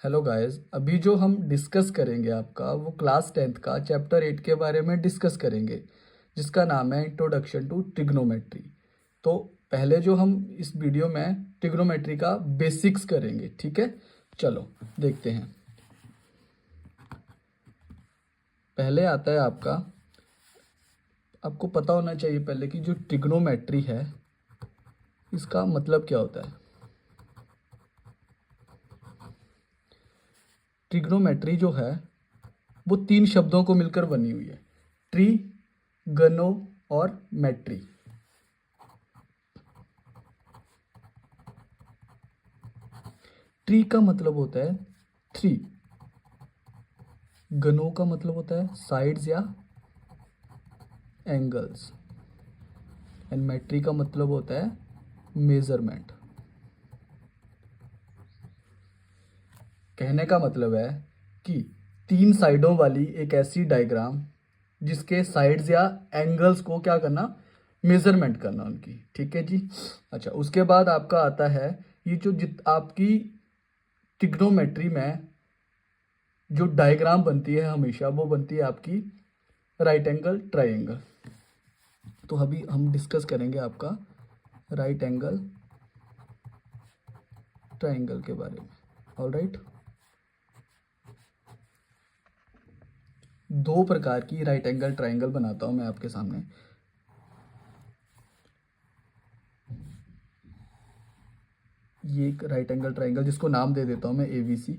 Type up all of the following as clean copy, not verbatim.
Hello guys, अभी जो हम डिस्कस करेंगे आपका वो क्लास 10th का चैप्टर 8 के बारे में डिस्कस करेंगे, जिसका नाम है इंट्रोडक्शन टू ट्रिग्नोमेट्री। तो पहले जो हम इस वीडियो में ट्रिग्नोमेट्री का बेसिक्स करेंगे, ठीक है। चलो देखते हैं। पहले आता है आपको पता होना चाहिए पहले कि जो ट्रिग्नोमेट्री है इसका मतलब क्या होता है। ट्रिग्नोमेट्री जो है वो 3 शब्दों को मिलकर बनी हुई है, ट्री, गनो और मेट्री। ट्री का मतलब होता है थ्री, गनो का मतलब होता है साइड्स या एंगल्स, एंड मेट्री का मतलब होता है मेजरमेंट। कहने का मतलब है कि 3 साइडों वाली एक ऐसी डायग्राम जिसके साइड्स या एंगल्स को क्या करना, मेजरमेंट करना उनकी, ठीक है जी। अच्छा, उसके बाद आपका आता है ये जो आपकी ट्रिग्नोमेट्री में जो डायग्राम बनती है हमेशा वो बनती है आपकी राइट एंगल ट्राइंगल। तो अभी हम डिस्कस करेंगे आपका राइट एंगल ट्राइंगल के बारे में। ऑलराइट, 2 प्रकार की राइट एंगल ट्राइंगल बनाता हूं मैं आपके सामने। ये एक राइट एंगल ट्राइंगल जिसको नाम दे देता हूं मैं ABC,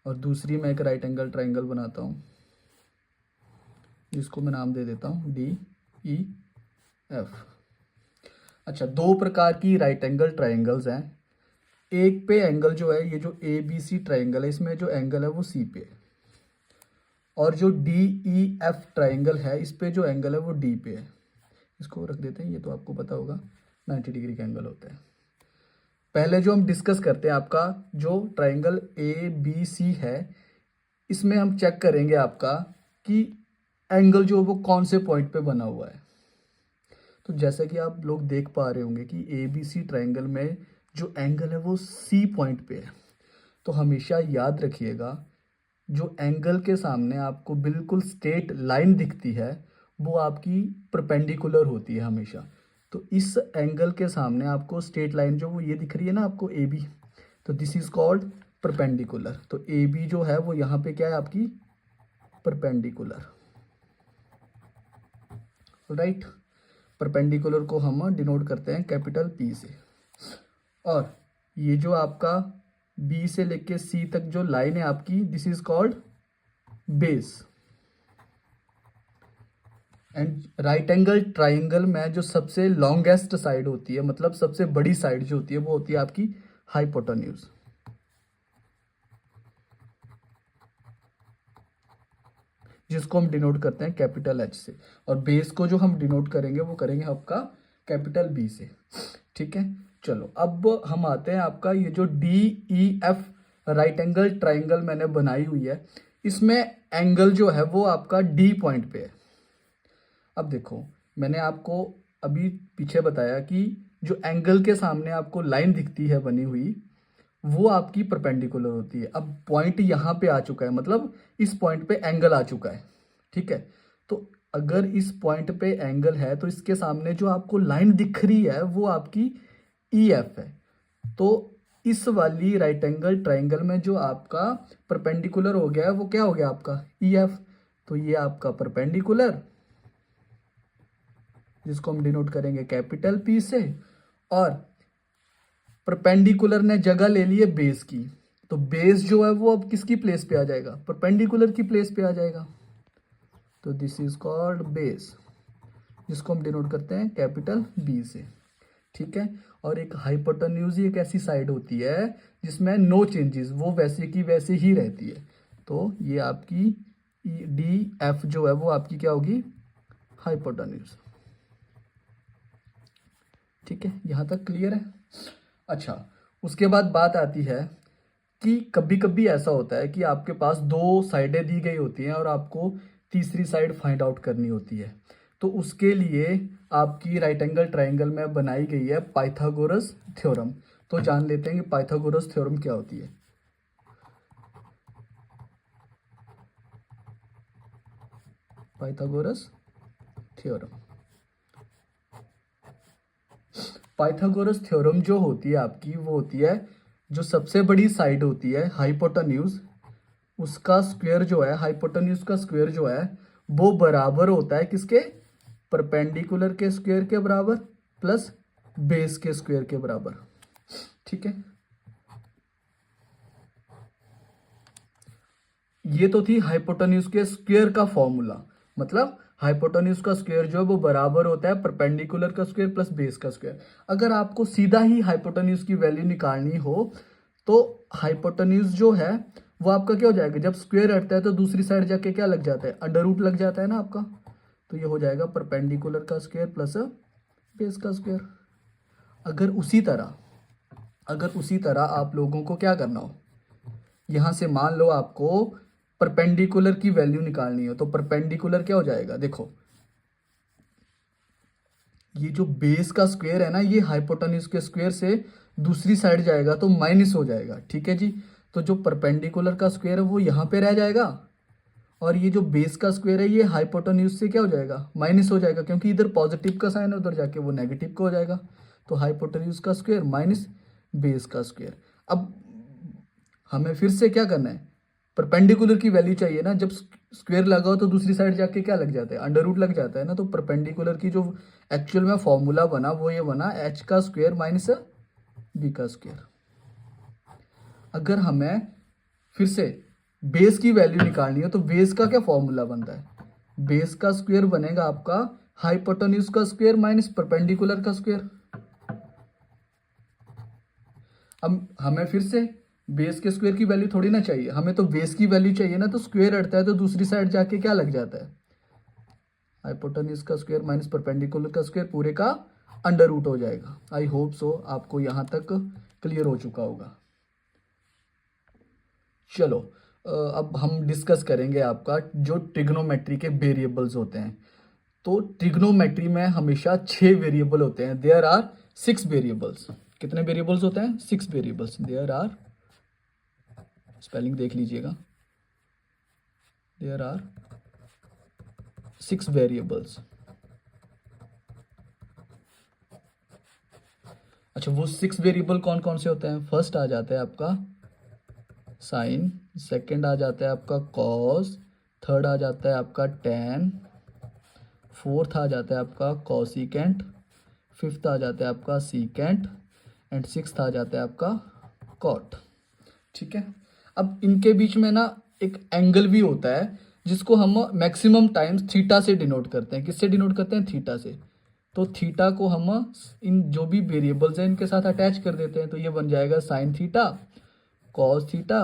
और दूसरी मैं एक राइट एंगल ट्राइंगल बनाता हूं जिसको मैं नाम दे देता हूं DEF। अच्छा, 2 प्रकार की राइट एंगल ट्राइंगल्स हैं। एक पे एंगल जो है, ये जो ABC ट्राइंगल है इसमें जो एंगल है वो C पे है, और जो DEF ट्राइंगल है इस पे जो एंगल है वो D पे है। इसको रख देते हैं, ये तो आपको पता होगा 90 डिग्री का एंगल होता है। पहले जो हम डिस्कस करते हैं आपका जो ट्राइंगल ABC है, इसमें हम चेक करेंगे आपका कि एंगल जो वो कौन से पॉइंट पे बना हुआ है। तो जैसा कि आप लोग देख पा रहे होंगे कि ABC ट्राइंगल में जो एंगल है वो C पॉइंट पे है। तो हमेशा याद रखिएगा, जो एंगल के सामने आपको बिल्कुल स्ट्रेट लाइन दिखती है वो आपकी परपेंडिकुलर होती है हमेशा। तो इस एंगल के सामने आपको स्ट्रेट लाइन जो वो ये दिख रही है ना आपको AB, तो दिस इज कॉल्ड परपेंडिकुलर। तो AB जो है वो यहाँ पे क्या है आपकी परपेंडिकुलर। राइट, परपेंडिकुलर को हम डिनोट करते हैं कैपिटल P से। और ये जो आपका B से लेके C तक जो लाइन है आपकी, this is called base. And right angle triangle में जो सबसे लॉन्गेस्ट साइड होती है, मतलब सबसे बड़ी साइड जो होती है वो होती है आपकी हाइपोटेन्यूज, जिसको हम डिनोट करते हैं कैपिटल H से। और बेस को जो हम डिनोट करेंगे वो करेंगे आपका कैपिटल B से, ठीक है। चलो अब हम आते हैं आपका ये जो DEF राइट एंगल ट्राइंगल मैंने बनाई हुई है, इसमें एंगल जो है वो आपका D पॉइंट पे है। अब देखो, मैंने आपको अभी पीछे बताया कि जो एंगल के सामने आपको लाइन दिखती है बनी हुई वो आपकी परपेंडिकुलर होती है। अब पॉइंट यहाँ पे आ चुका है, मतलब इस पॉइंट पे एंगल आ चुका है, ठीक है। तो अगर इस पॉइंट पे एंगल है तो इसके सामने जो आपको लाइन दिख रही है वो आपकी EF है। तो इस वाली राइट एंगल ट्राइंगल में जो आपका परपेंडिकुलर हो गया है वो क्या हो गया आपका EF। तो ये आपका परपेंडिकुलर, जिसको हम डिनोट करेंगे कैपिटल P से, और परपेंडिकुलर ने जगह ले ली है बेस की। तो बेस जो है वो अब किसकी प्लेस पे आ जाएगा, परपेंडिकुलर की प्लेस पे आ जाएगा। तो दिस इज कॉल्ड बेस, जिसको हम डिनोट करते हैं कैपिटल B से, ठीक है। और एक हाइपोटेन्यूज एक ऐसी साइड होती है जिसमें नो चेंजेस, वो वैसे की वैसे ही रहती है। तो ये आपकी DF जो है वो आपकी क्या होगी, हाइपोटेन्यूज, ठीक है। यहां तक क्लियर है। अच्छा, उसके बाद बात आती है कि कभी कभी ऐसा होता है कि आपके पास 2 साइडें दी गई होती हैं और आपको तीसरी साइड फाइंड आउट करनी होती है। तो उसके लिए आपकी राइट एंगल ट्राइंगल में बनाई गई है पाइथागोरस थ्योरम। तो जान लेते हैं कि पाइथागोरस थ्योरम क्या होती है। पाइथागोरस थ्योरम, पाइथागोरस थ्योरम जो होती है आपकी, वो होती है जो सबसे बड़ी साइड होती है हाइपोटेन्यूज, उसका स्क्वायर जो है, हाइपोटेन्यूज का स्क्वायर जो है वो बराबर होता है किसके, परपेंडिकुलर के स्क्वायर के बराबर प्लस बेस के स्क्वायर के बराबर। ठीक है, ये तो थी हाइपोटेन्यूज के स्क्वायर का फॉर्मूला, मतलब हाइपोटेन्यूज का स्क्वायर जो है वो बराबर होता है परपेंडिकुलर का स्क्वायर प्लस बेस का स्क्वायर। अगर आपको सीधा ही हाइपोटेन्यूज की वैल्यू निकालनी हो तो हाइपोटेन्यूज जो है वो आपका क्या हो जाएगा, जब स्क्वायर हटता है तो दूसरी साइड जाके क्या लग जाता है, अंडर रूट लग जाता है ना आपका, तो ये हो जाएगा परपेंडिकुलर का स्क्वायर प्लस बेस का स्क्वायर। अगर उसी तरह आप लोगों को क्या करना हो, यहां से मान लो आपको परपेंडिकुलर की वैल्यू निकालनी हो, तो परपेंडिकुलर क्या हो जाएगा, देखो ये जो बेस का स्क्वायर है ना, ये हाइपोटेन्यूज के स्क्वायर से दूसरी साइड जाएगा तो माइनस हो जाएगा। ठीक है जी, तो जो परपेंडिकुलर का स्क्वायर है वो यहाँ पे रह जाएगा, और ये जो बेस का स्क्वायर है ये हाइपोटेन्यूज से क्या हो जाएगा, माइनस हो जाएगा, क्योंकि इधर पॉजिटिव का साइन है उधर जाके वो नेगेटिव का हो जाएगा। तो हाइपोटेन्यूज का स्क्वायर माइनस बेस का स्क्वायर। अब हमें फिर से क्या करना है, परपेंडिकुलर की वैल्यू चाहिए ना, जब स्क्वायर लगा हो तो दूसरी साइड जाके क्या लग जाता है, अंडर रूट लग जाता है ना। तो परपेंडिकुलर की जो एक्चुअल में फॉर्मूला बना वो ये बना एच का स्क्वायर माइनस बी का स्क्वायर। अगर हमें फिर से बेस की वैल्यू निकालनी हो तो बेस का क्या फॉर्मूला बनता है, बेस का स्क्वायर बनेगा आपका हाइपोटेन्यूज का स्क्वायर माइनस परपेंडिकुलर का स्क्वायर। अब हमें फिर से बेस के स्क्वायर की वैल्यू थोड़ी ना चाहिए, हमें तो बेस की वैल्यू चाहिए ना, तो स्क्वायर हटता है तो दूसरी साइड जाके क्या लग जाता है, हाइपोटेन्यूज का स्क्वायर माइनस परपेंडिकुलर का स्क्वायर पूरे का अंडर रूट हो जाएगा। आई होप सो आपको यहां तक क्लियर हो चुका होगा। चलो अब हम डिस्कस करेंगे आपका जो ट्रिग्नोमेट्री के वेरिएबल्स होते हैं। तो ट्रिग्नोमेट्री में हमेशा 6 वेरिएबल होते हैं, देयर आर 6 वेरिएबल्स। कितने वेरिएबल्स होते हैं, 6 वेरिएबल्स। देयर आर, स्पेलिंग देख लीजिएगा, देयर आर 6 वेरिएबल्स। अच्छा, वो 6 वेरिएबल कौन कौन से होते हैं, फर्स्ट आ जाता है आपका साइन, सेकंड आ जाता है आपका कॉस, थर्ड आ जाता है आपका टेन, फोर्थ आ जाता है आपका कॉसिकेंट, फिफ्थ आ जाता है आपका सीकेंट, एंड सिक्स्थ आ जाता है आपका कॉट। ठीक है, अब इनके बीच में ना एक एंगल भी होता है जिसको हम मैक्सिमम टाइम्स थीटा से डिनोट करते हैं। किससे डिनोट करते हैं, थीटा से। तो थीटा को हम इन जो भी वेरिएबल्स हैं इनके साथ अटैच कर देते हैं, तो ये बन जाएगा sine theta, cos theta,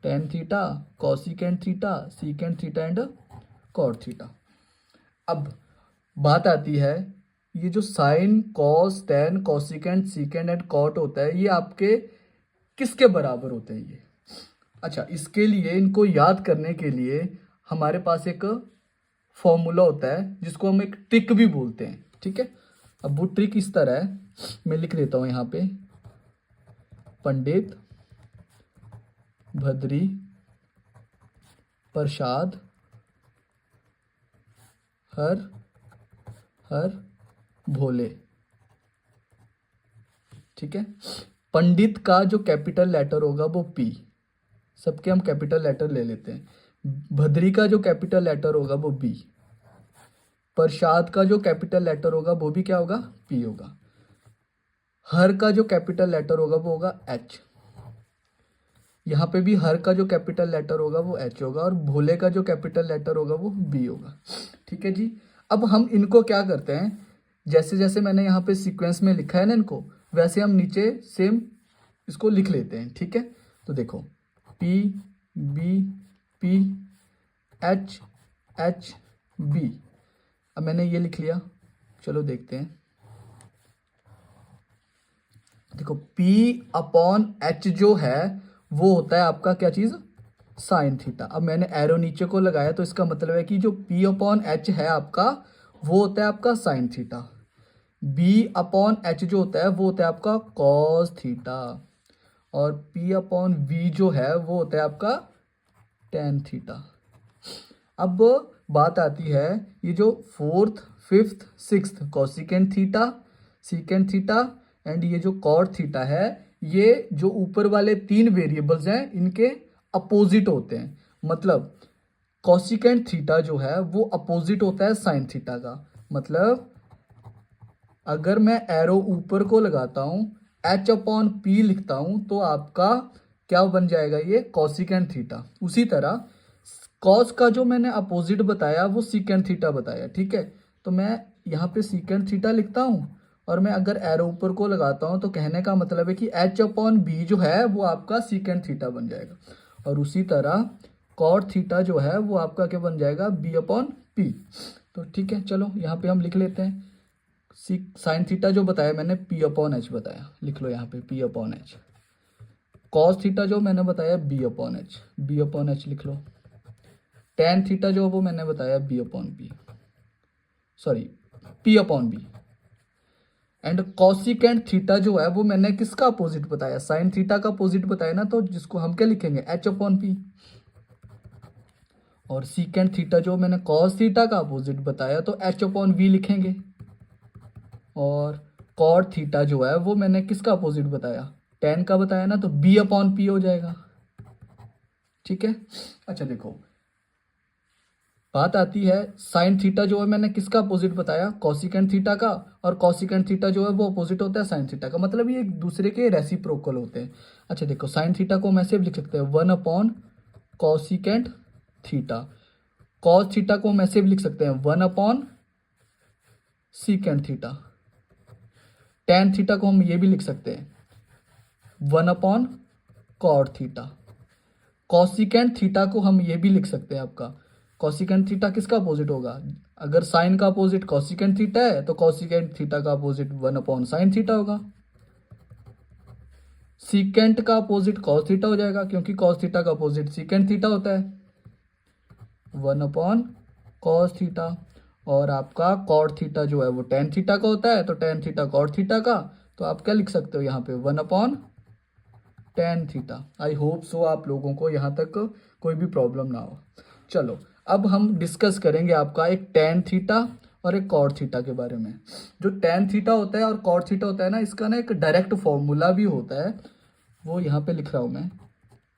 tan theta, cosecant theta, secant theta and cot theta. अब बात आती है, ये जो sine cos tan cosecant secant and cot होता है ये आपके किसके बराबर होते हैं ये। अच्छा, इसके लिए इनको याद करने के लिए हमारे पास एक फॉर्मूला होता है जिसको हम एक ट्रिक भी बोलते हैं। ठीक है, अब वो ट्रिक इस तरह है, मैं लिख देता हूं यहां पे, पंडित भद्री प्रसाद हर हर भोले। ठीक है, पंडित का जो कैपिटल लेटर होगा वो पी, सबके हम कैपिटल लेटर ले लेते हैं। भद्री का जो कैपिटल लेटर होगा वो बी, प्रसाद का जो कैपिटल लेटर होगा वो भी क्या होगा, पी होगा। हर का जो कैपिटल लेटर होगा वो होगा एच, यहाँ पे भी हर का जो कैपिटल लेटर होगा वो एच होगा, और भोले का जो कैपिटल लेटर होगा वो बी होगा। ठीक है जी, अब हम इनको क्या करते हैं, जैसे जैसे मैंने यहाँ पे सीक्वेंस में लिखा है ना इनको, वैसे हम नीचे सेम इसको लिख लेते हैं। ठीक है, तो देखो P B P H H B, अब मैंने ये लिख लिया। चलो देखते हैं, देखो P अपॉन एच जो है वो होता है आपका क्या चीज, साइन थीटा। अब मैंने एरो नीचे को लगाया तो इसका मतलब है कि जो P अपॉन एच है आपका वो होता है आपका sine theta. B upon H जो होता है वो होता है आपका कॉस थीटा, और पी अपॉन वी जो है वो होता है आपका टेन थीटा। अब बात आती है ये जो fourth fifth sixth cosecant theta, secant theta and ये जो कॉट थीटा है, ये जो ऊपर वाले तीन वेरिएबल्स हैं इनके अपोजिट होते हैं। मतलब कॉसिकेंट थीटा जो है वो अपोजिट होता है साइन थीटा का। मतलब अगर मैं एरो ऊपर को लगाता हूं, एच अपॉन पी लिखता हूं, तो आपका क्या बन जाएगा, ये कॉसिकेंट थीटा। उसी तरह कॉस का जो मैंने अपोजिट बताया वो सीकेंट थीटा बताया, ठीक है। तो मैं यहाँ पे सीकेंट थीटा लिखता हूँ, और मैं अगर एरो ऊपर को लगाता हूँ तो कहने का मतलब है कि एच अपॉन बी जो है वो आपका सीकेंट थीटा बन जाएगा। और उसी तरह कॉट थीटा जो है वो आपका क्या बन जाएगा, बी अपॉन पी। तो ठीक है, चलो यहाँ पे हम लिख लेते हैं। साइन थीटा जो बताया मैंने पी अपॉन एच बताया, लिख लो यहाँ पे P upon H. Cos theta जो मैंने बताया B upon H, B upon H लिख लो। टेन थीटा जो वो मैंने बताया B upon B, sorry P upon B. And cosecant theta जो है वो मैंने किसका अपोजिट बताया, साइन थीटा का अपोजिट बताया ना, तो जिसको हम क्या लिखेंगे, एच अपॉन पी। और सीकेंट थीटा जो मैंने कॉस थीटा का अपोजिट बताया तो एच अपॉन वी लिखेंगे। और कॉट थीटा जो है वो मैंने किसका अपोजिट बताया, टेन का बताया ना, तो बी अपॉन पी हो जाएगा, ठीक है। अच्छा देखो, बात आती है साइन थीटा जो है मैंने किसका अपोजिट बताया, कॉसिकेंट थीटा का, और कॉसिकेंट थीटा जो है वो अपोजिट होता है साइन थीटा का। मतलब ये एक दूसरे के रेसिप्रोकल होते हैं। अच्छा देखो, साइन थीटा को हम ऐसे भी लिख सकते हैं, one upon cosecant theta. Cos theta को हम ऐसे भी लिख सकते हैं, one upon secant theta. Tan theta को हम ये भी लिख सकते हैं, one upon cot theta. Cosecant theta को हम ये भी लिख सकते हैं, आपका कॉसिकेंट थीटा किसका अपोजिट होगा, अगर साइन का अपोजिट कॉसिकेंट थीटा है तो कॉसिकेंट थीटा का opposite one upon sine theta होगा। सीकेंट का अपोजिट कॉस थीटा हो जाएगा, क्योंकि कॉस थीटा का अपोजिट सीकेंट थीटा होता है, वन अपॉन कॉस थीटा। और आपका कॉट थीटा जो है वो टेन थीटा का होता है, तो टेन थीटा कॉट थीटा का, तो आप क्या लिख सकते हो यहाँ पे, one upon tan theta. I hope so आप लोगों को यहाँ तक कोई भी प्रॉब्लम ना हो। चलो अब हम डिस्कस करेंगे आपका एक टेन थीटा और एक कॉट थीटा के बारे में। जो टेन थीटा होता है और कॉट थीटा होता है ना, इसका ना एक डायरेक्ट फॉर्मूला भी होता है, वो यहाँ पे लिख रहा हूँ मैं।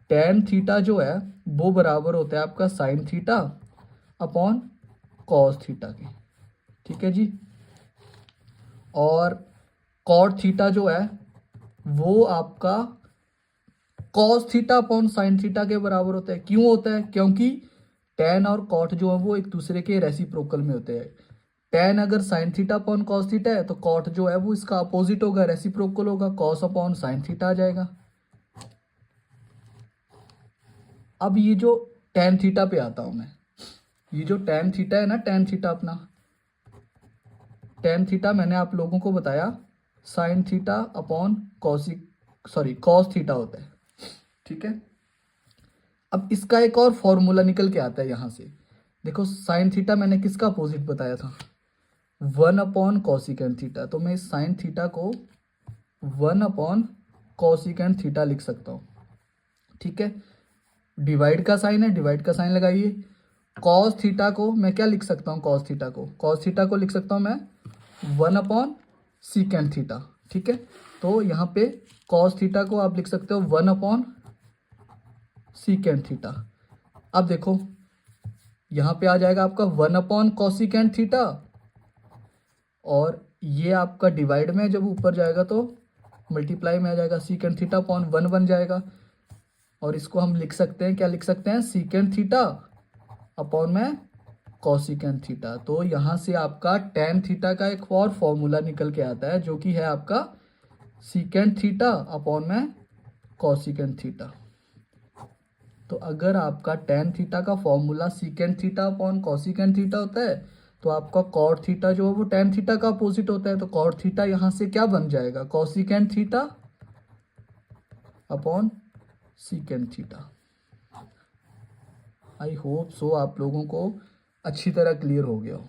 टेन थीटा जो है वो बराबर होता है आपका sine theta upon cos theta के, ठीक है जी। और कॉट थीटा जो है वो आपका cos theta upon sine theta के बराबर होता है। क्यों होता है, क्योंकि टेन और कॉट जो है वो एक दूसरे के रेसिप्रोकल में होते हैं। टेन अगर sine theta upon cos theta है तो कॉट जो है वो इसका अपोजिट होगा, रेसिप्रोकल होगा, कॉस अपॉन साइन थीटा आ जाएगा। अब ये जो टेन थीटा पे आता हूं मैं, ये जो टेन थीटा है ना, टेन थीटा अपना, टेन थीटा मैंने आप लोगों को बताया sine theta upon cos theta होता है, ठीक है। अब इसका एक और फॉर्मूला निकल के आता है यहाँ से। देखो साइन थीटा मैंने किसका अपोजिट बताया था, वन अपॉन कॉसिकेंट थीटा। तो मैं इस साइन थीटा को वन अपॉन कॉसिकेंट थीटा लिख सकता हूँ, ठीक है। डिवाइड का साइन है, डिवाइड का साइन लगाइए। कॉस थीटा को मैं क्या लिख सकता हूँ, कॉस थीटा को लिख सकता हूँ मैं वन अपॉन सीकेंट थीटा, ठीक है। तो यहाँ पे कॉस थीटा को आप लिख सकते हो वन अपॉन सीकेंट थीटा। अब देखो यहाँ पे आ जाएगा आपका वन अपॉन कॉसिकेंट थीटा, और ये आपका डिवाइड में जब ऊपर जाएगा तो मल्टीप्लाई में आ जाएगा, सीकेंट थीटा अपॉन वन बन जाएगा। और इसको हम लिख सकते हैं, क्या लिख सकते हैं, सीकेंट थीटा अपॉन में कॉसिकेंट थीटा। तो यहाँ से आपका टेन थीटा का एक और फॉर्मूला निकल के आता है, जो कि है आपका सीकेंट थीटा अपॉन में कॉसिकेंट थीटा। तो अगर आपका टेन थीटा का formula secant theta upon cosecant theta होता है, तो आपका कॉट थीटा जो है वो टेन थीटा का अपोजिट होता है। तो कॉट थीटा यहाँ से क्या बन जाएगा, cosecant theta upon secant theta. I hope so आप लोगों को अच्छी तरह क्लियर हो गया हो।